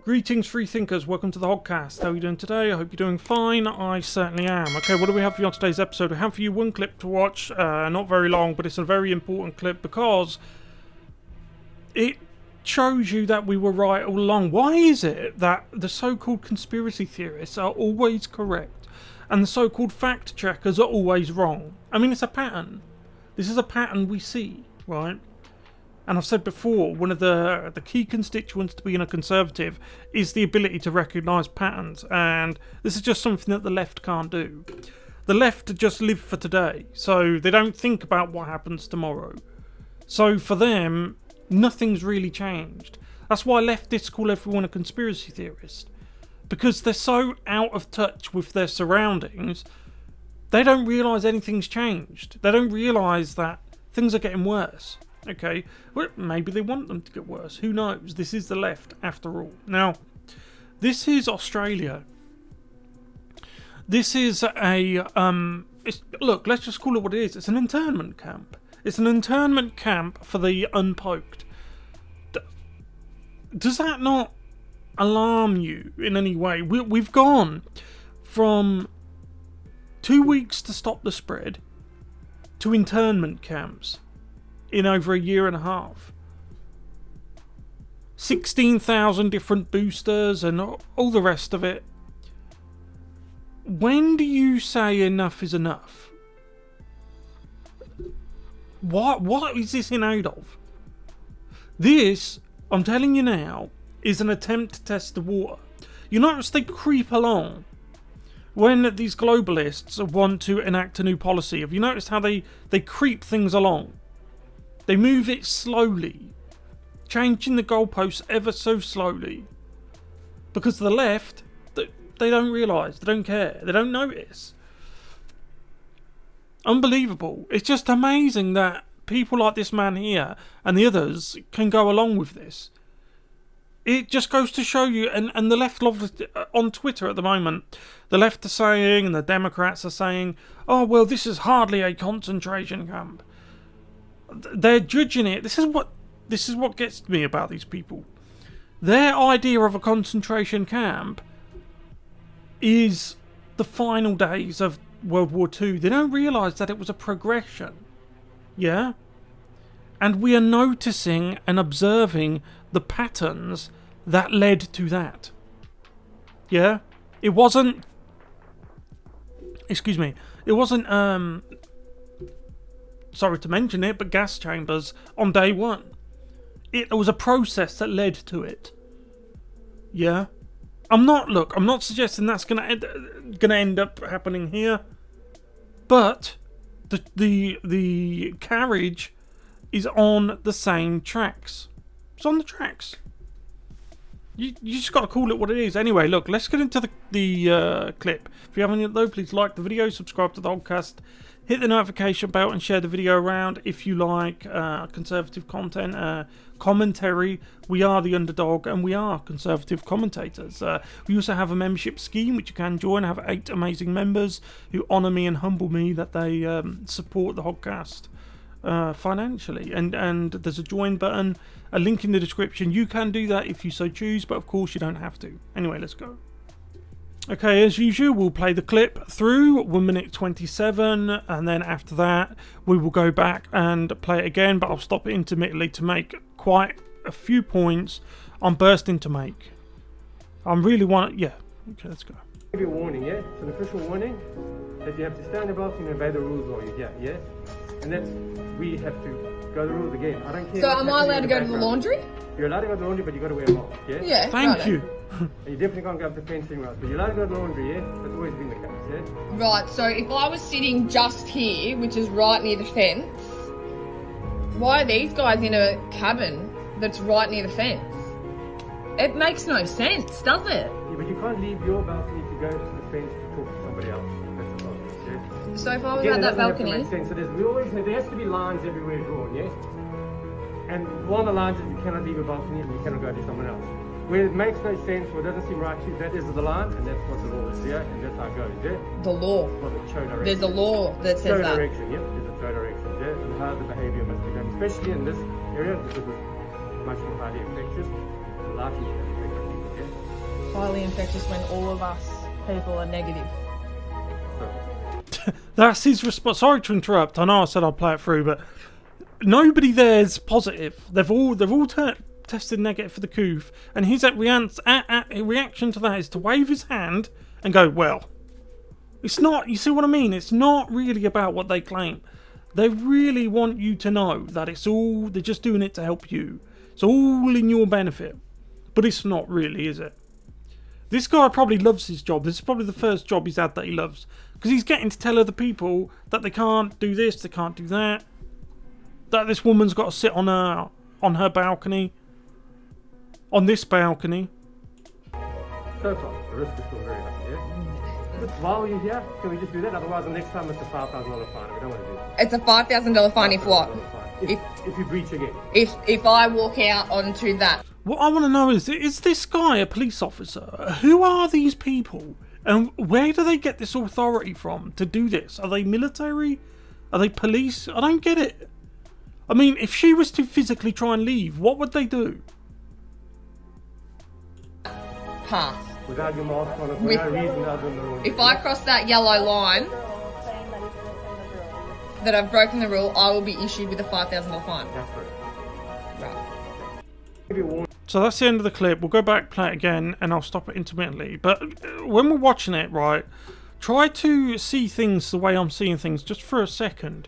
Greetings, free thinkers. Welcome to the Hoggcast. How are you doing today? I hope you're doing fine. I certainly am. Okay, what do we have for you on today's episode? We have for you one clip to watch. Not very long, but it's a very important clip because it shows you that we were right all along. Why is it that the so-called conspiracy theorists are always correct and the so-called fact checkers are always wrong? I mean, it's a pattern. This is a pattern we see, right? And I've said before, one of the key constituents to being a conservative is the ability to recognise patterns. And this is just something that the left can't do. The left just live for today. So they don't think about what happens tomorrow. So for them, nothing's really changed. That's why leftists call everyone a conspiracy theorist. Because they're so out of touch with their surroundings, they don't realise anything's changed. They don't realise that things are getting worse. Okay, well, maybe they want them to get worse. Who knows? This is the left, after all. Now, this is Australia. This is a look. Let's just call it what it is. It's an internment camp. It's an internment camp for the unpoked. Does that not alarm you in any way? We've gone from 2 weeks to stop the spread to internment camps in over a year and a half. 16,000 different boosters and all the rest of it. When do you say enough is enough? What is this in aid of? This, I'm telling you now, is an attempt to test the water. You notice they creep along when these globalists want to enact a new policy. Have you noticed how they creep things along? They move it slowly, changing the goalposts ever so slowly. Because the left, they don't realise, they don't care, they don't notice. Unbelievable. It's just amazing that people like this man here and the others can go along with this. It just goes to show you, and the left love on Twitter at the moment, the left are saying, and the Democrats are saying, oh, well, this is hardly a concentration camp. They're judging it. This is what gets me about these people. Their idea of a concentration camp is the final days of World War II. They don't realise that it was a progression. Yeah? And we are noticing and observing the patterns that led to that. Yeah? It wasn't... Excuse me. It wasn't, sorry to mention it, but gas chambers on day one. It was a process that led to it. Yeah? I'm not suggesting that's gonna end up happening here. But the carriage is on the same tracks. It's on the tracks. You just got to call it what it is. Anyway, look, let's get into the clip. If you haven't yet though, please like the video, subscribe to the Hoggcast, hit the notification bell and share the video around if you like conservative content, commentary. We are the underdog and we are conservative commentators. We also have a membership scheme which you can join. I have 8 amazing members who honour me and humble me that they support the Hoggcast financially. And there's a join button, a link in the description. You can do that if you so choose, but of course you don't have to. Anyway, let's go. Okay, as usual, we'll play the clip through 1 minute 27, and then after that, we will go back and play it again, but I'll stop it intermittently to make quite a few points I'm bursting to make. I'm really yeah. Okay, let's go. Give you a warning, yeah? It's an official warning that you have to stand above and obey the rules while you're here, yeah? And that's, we have to go the rules again. I don't care. So am I allowed to go to the laundry? You're allowed to go to the laundry, but you've got to wear a mask, yeah? Yeah. Thank you. And you definitely can't go up the fence anywhere else, but you're allowed to go to the laundry, yeah? That's always been the case, yeah? Right, so if I was sitting just here, which is right near the fence, why are these guys in a cabin that's right near the fence? It makes no sense, does it? Yeah, but you can't leave your balcony to go to the fence to talk to somebody else. That's the obvious, yeah? So if I was Again, at it that doesn't have to balcony... make sense. So there has to be lines everywhere drawn, yes? And one of the lines is you cannot leave a balcony and you cannot go to someone else. Where it makes no sense or doesn't seem right to you, that is the line, and that's what the law is, yeah? And that's how it goes, yeah? The law. Well, the show direction. There's a law that says show that. direction, yep, there's a show direction, yeah? And how the behaviour must be done, especially in this area, because it's much more highly infectious, likely to affect people, yeah? highly infectious when all of us people are negative. That's his response. Sorry to interrupt. I know I said I'd play it through, but nobody there's positive. They've all tested negative for the coof, and his reaction to that is to wave his hand and go, well, it's not, you see what I mean? It's not really about what they claim. They really want you to know that they're just doing it to help you. It's all in your benefit. But it's not really, is it? This guy probably loves his job. This is probably the first job he's had that he loves. Because he's getting to tell other people that they can't do this, they can't do that. That this woman's got to sit on her balcony. On this balcony. So far, the risk is still very high, yeah? But while you're here, can we just do that? Otherwise, the next time it's a $5,000 fine. We don't want to do it. It's a $5,000 fine if what? If you breach again. If I walk out onto that. What I want to know is this guy a police officer? Who are these people? And where do they get this authority from to do this? Are they military? Are they police? I don't get it. I mean, if she was to physically try and leave, what would they do? Pass. Without your mask on, for no reason other than the rule. If I cross that yellow line that I've broken the rule, I will be issued with a $5,000 fine. That's correct. Right. So that's the end of the clip. We'll go back, play it again, and I'll stop it intermittently. But when we're watching it, right, try to see things the way I'm seeing things just for a second.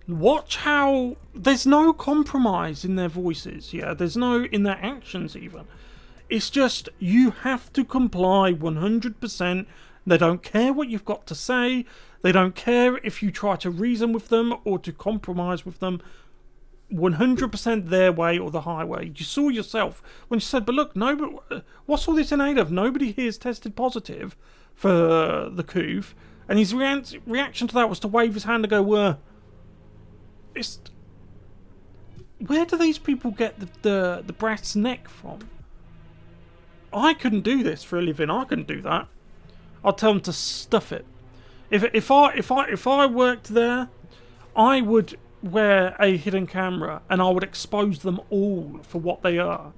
Watch how there's no compromise in their voices, yeah? There's no in their actions even. It's just you have to comply 100%. They don't care what you've got to say. They don't care if you try to reason with them or to compromise with them. 100% their way or the highway. You saw yourself when you said, but look, no, but what's all this in aid of? Nobody here's tested positive for the coof. And his reaction to that was to wave his hand and go, where do these people get the brass neck from? I couldn't do this for a living. I couldn't do that. I'd tell them to stuff it. If I worked there, I would wear a hidden camera and I would expose them all for what they are.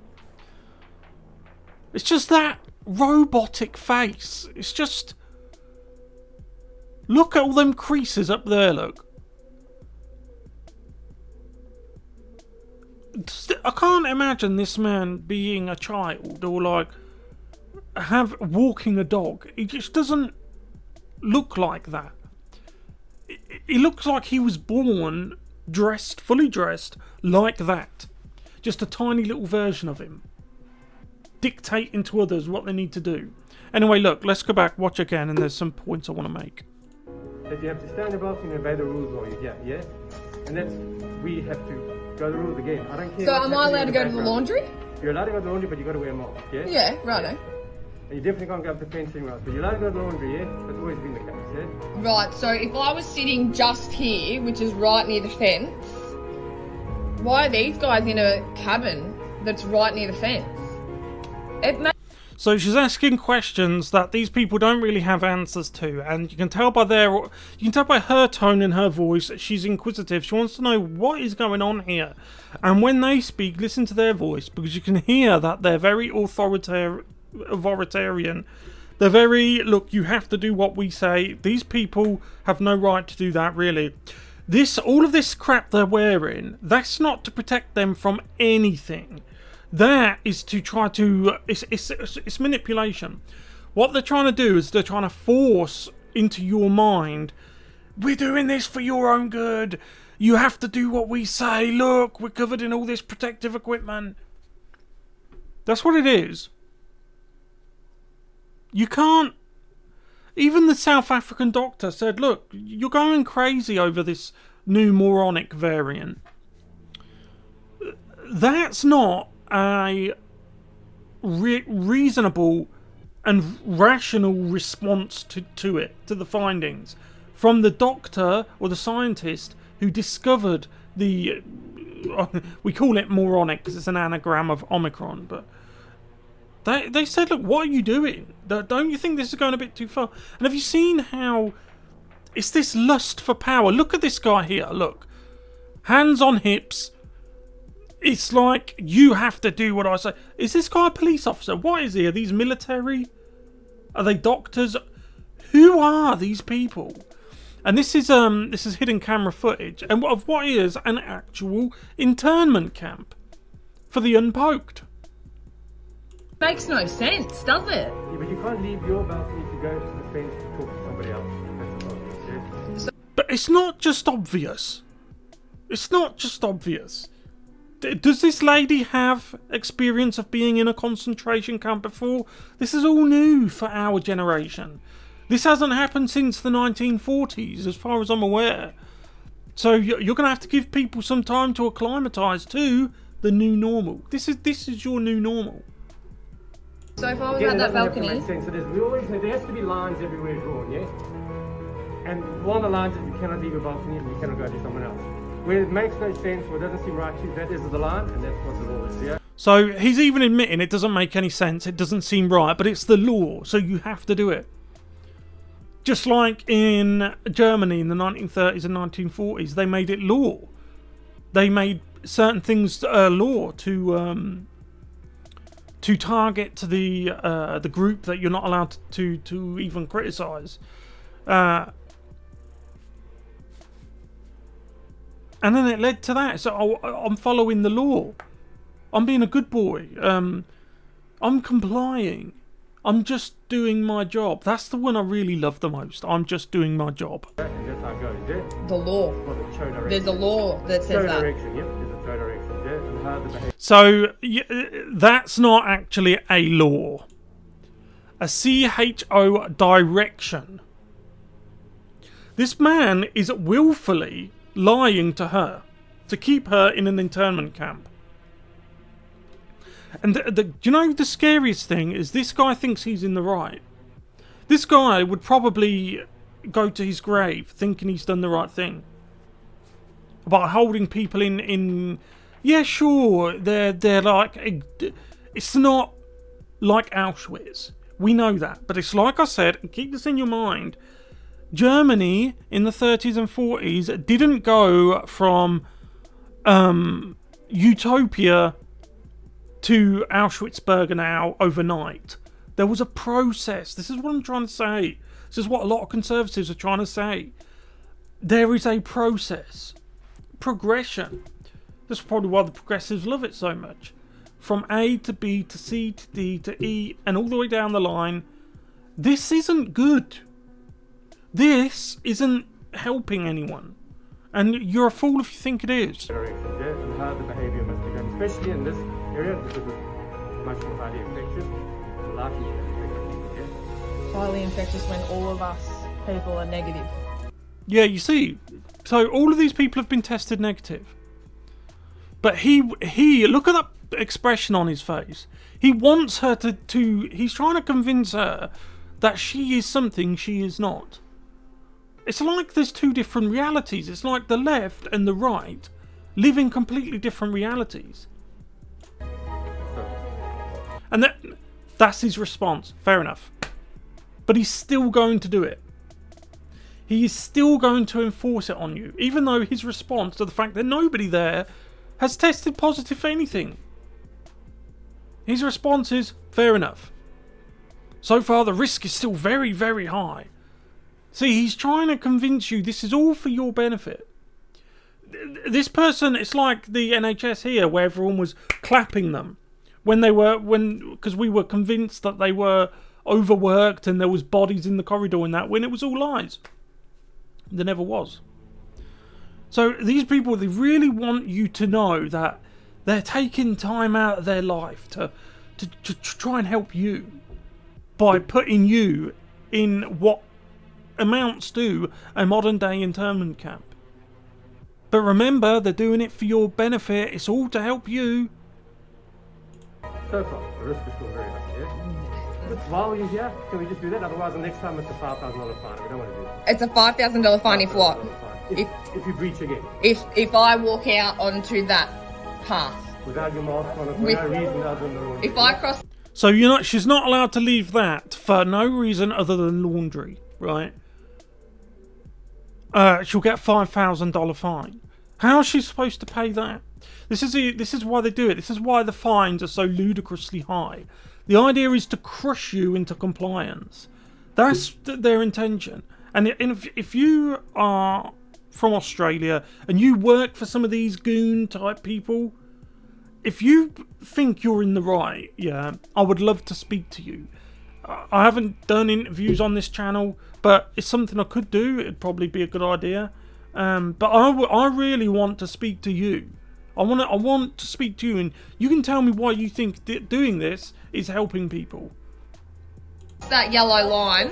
It's just that robotic face. It's just, look at all them creases up there, look. I can't imagine this man being a child or like walking a dog. He just doesn't look like that. He looks like he was born fully dressed like that. Just a tiny little version of him. Dictating to others what they need to do. Anyway, look, let's go back, watch again, and there's some points I want to make. If you have to stand above and obey the rules while you're here, yeah? And that's, we have to go the rules again. I don't care. So am I allowed to go to the laundry? You're allowed to go to the laundry, but you got to wear a mask, yeah? Yeah, righto. Yeah. And you definitely can't go up to fencing routes, but you're allowed to go to the laundry, yeah? That's always been the case, yeah? Right, so if I was sitting just here, which is right near the fence, why are these guys in a cabin that's right near the fence? So she's asking questions that these people don't really have answers to, and you can tell by her tone and her voice that she's inquisitive. She wants to know what is going on here. And when they speak, listen to their voice, because you can hear that they're very authoritarian. They're very, look, you have to do what we say. These people have no right to do that, really. All of this crap they're wearing, that's not to protect them from anything. That is to try to, it's manipulation. What they're trying to do is they're trying to force into your mind, we're doing this for your own good. You have to do what we say. Look, we're covered in all this protective equipment. That's what it is. You can't... Even the South African doctor said, look, you're going crazy over this new moronic variant. That's not a reasonable and rational response to the findings from the doctor or the scientist who discovered the... we call it moronic because it's an anagram of Omicron, but... They said, look, what are you doing? Don't you think this is going a bit too far? And have you seen how it's this lust for power? Look at this guy here, look. Hands on hips, it's like you have to do what I say. Is this guy a police officer? What is he? Are these military? Are they doctors? Who are these people? And this is hidden camera footage and of what is an actual internment camp for the unpoked. Makes no sense, does it? Yeah, but you can't leave your balcony to go to the fence to talk to somebody else. That's the problem, yeah? But it's not just obvious. It's not just obvious. Does this lady have experience of being in a concentration camp before? This is all new for our generation. This hasn't happened since the 1940s, as far as I'm aware. So you're going to have to give people some time to acclimatise to the new normal. This is your new normal. So if I was Again, at it that doesn't have to balcony, make sense. There has to be lines everywhere drawn, yes? And one of the lines is you cannot leave a balcony and you cannot go to someone else. Where it makes no sense, where it doesn't seem right to you, that is the line, and that's what the law is, yeah? So he's even admitting it doesn't make any sense, it doesn't seem right, but it's the law, so you have to do it. Just like in Germany in the 1930s and 1940s, they made it law. They made certain things law to target the group that you're not allowed to even criticise. And then it led to that. So I'm following the law. I'm being a good boy. I'm complying. I'm just doing my job. That's the one I really love the most. I'm just doing my job. And that's how it goes, yeah? the law. Well, the show direction. There's a law that says Show that. direction, yep. There's a show direction, yeah? And how the behaviour... So that's not actually a law. A CHO direction. This man is willfully lying to her to keep her in an internment camp. And do you know the scariest thing is this guy thinks he's in the right. This guy would probably go to his grave thinking he's done the right thing. By holding people in yeah, sure, they're like, it's not like Auschwitz. We know that. But it's like I said, and keep this in your mind, Germany in the 30s and 40s didn't go from utopia to Auschwitz-Birkenau overnight. There was a process. This is what I'm trying to say. This is what a lot of conservatives are trying to say. There is a process. Progression. That's probably why the progressives love it so much. From A to B to C to D to E and all the way down the line. This isn't good. This isn't helping anyone. And you're a fool if you think it is. Direction, yeah? And how the behaviour must be done, especially in this area because it's much more highly infectious. Likely to infect people, yeah? Highly infectious when all of us people are negative. Yeah, you see. So all of these people have been tested negative. But he look at that expression on his face. He wants her to he's trying to convince her that she is something she is not. It's like there's two different realities. It's like the left and the right live in completely different realities. And that's his response. Fair enough. But he's still going to do it. He is still going to enforce it on you, even though his response to the fact that nobody there has tested positive for anything. His response is, fair enough. So far the risk is still very, very high. See, he's trying to convince you this is all for your benefit. This person, it's like the NHS here where everyone was clapping them because we were convinced that they were overworked and there was bodies in the corridor and that, when it was all lies. There never was. So these people, they really want you to know that they're taking time out of their life to try and help you by putting you in what amounts to a modern day internment camp. But remember, they're doing it for your benefit. It's all to help you. So far, the risk is still very high, yeah? But while you're here, can we just do that? Otherwise, the next time it's a $5,000 fine. We don't want to do that. It's a $5,000 fine if what? If you breach again. If I walk out onto that path. Without your mask on, for no reason other than the laundry. If I cross... So she's not allowed to leave that for no reason other than laundry, right? She'll get a $5,000 fine. How is she supposed to pay that? This is why they do it. This is why the fines are so ludicrously high. The idea is to crush you into compliance. That's their intention. And if you are from Australia and you work for some of these goon type people, if you think you're in the right, yeah, I would love to speak to you. I haven't done interviews on this channel, but it's something I could do. It'd probably be a good idea. But I really want to speak to you. I want to speak to you, and you can tell me why you think doing this is helping people. That yellow line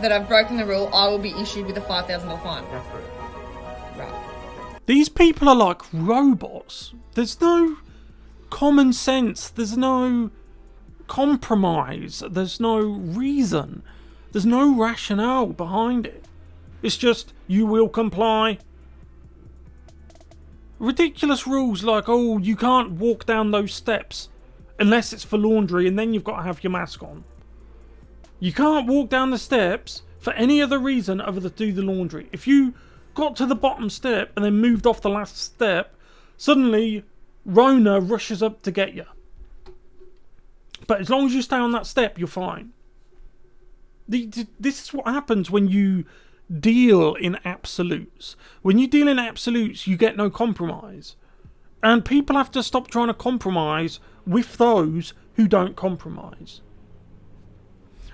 that I've broken the rule, I will be issued with a $5,000 fine. That's correct. Right. These people are like robots. There's no common sense. There's no compromise. There's no reason. There's no rationale behind it. It's just, you will comply. Ridiculous rules like, oh, you can't walk down those steps unless it's for laundry, and then you've got to have your mask on. You can't walk down the steps for any other reason other than to do the laundry. If you got to the bottom step and then moved off the last step, suddenly Rona rushes up to get you. But as long as you stay on that step, you're fine. This is what happens when you deal in absolutes. When you deal in absolutes, you get no compromise. And people have to stop trying to compromise with those who don't compromise.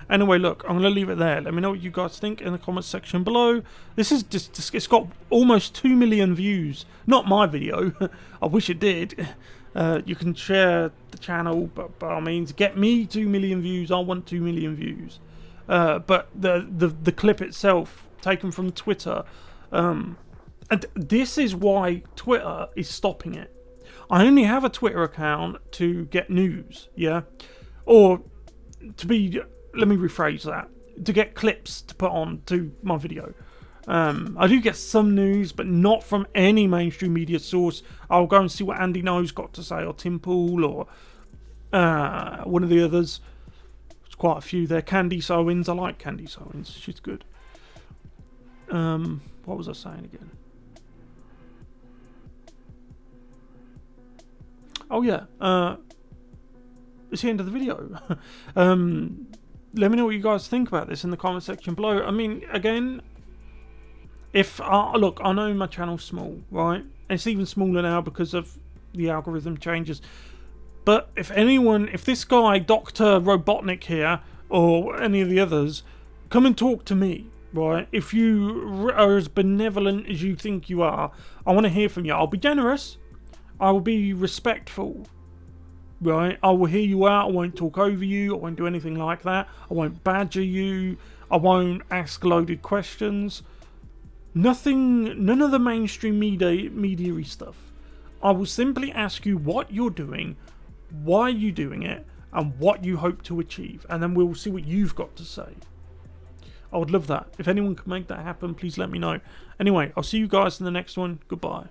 Anyway, look, I'm going to leave it there. Let me know what you guys think in the comments section below. This is just, it's got almost 2 million views. Not my video. I wish it did. You can share the channel, but by all means, get me 2 million views. I want 2 million views. But the clip itself, taken from Twitter, and this is why Twitter is stopping it. I only have a Twitter account to get news, yeah? Or to be... Let me rephrase that. To get clips to put on to my video. I do get some news, but not from any mainstream media source. I'll go and see what Andy No's got to say, or Tim Pool, or one of the others. There's quite a few there. Candice Owens. I like Candice Owens. She's good. What was I saying again? Oh yeah. It's the end of the video. Let me know what you guys think about this in the comment section below. I mean, again, if look, I know my channel's small, right? And it's even smaller now because of the algorithm changes. But if this guy, Dr. Robotnik here, or any of the others, come and talk to me, right? If you are as benevolent as you think you are, I want to hear from you. I'll be generous. I will be respectful. Right, I will hear you out. I won't talk over you. I won't do anything like that. I won't badger you. I won't ask loaded questions. Nothing, none of the mainstream media-y stuff. I will simply ask you what you're doing, why you're doing it, and what you hope to achieve. And then we'll see what you've got to say. I would love that. If anyone can make that happen, please let me know. Anyway, I'll see you guys in the next one. Goodbye.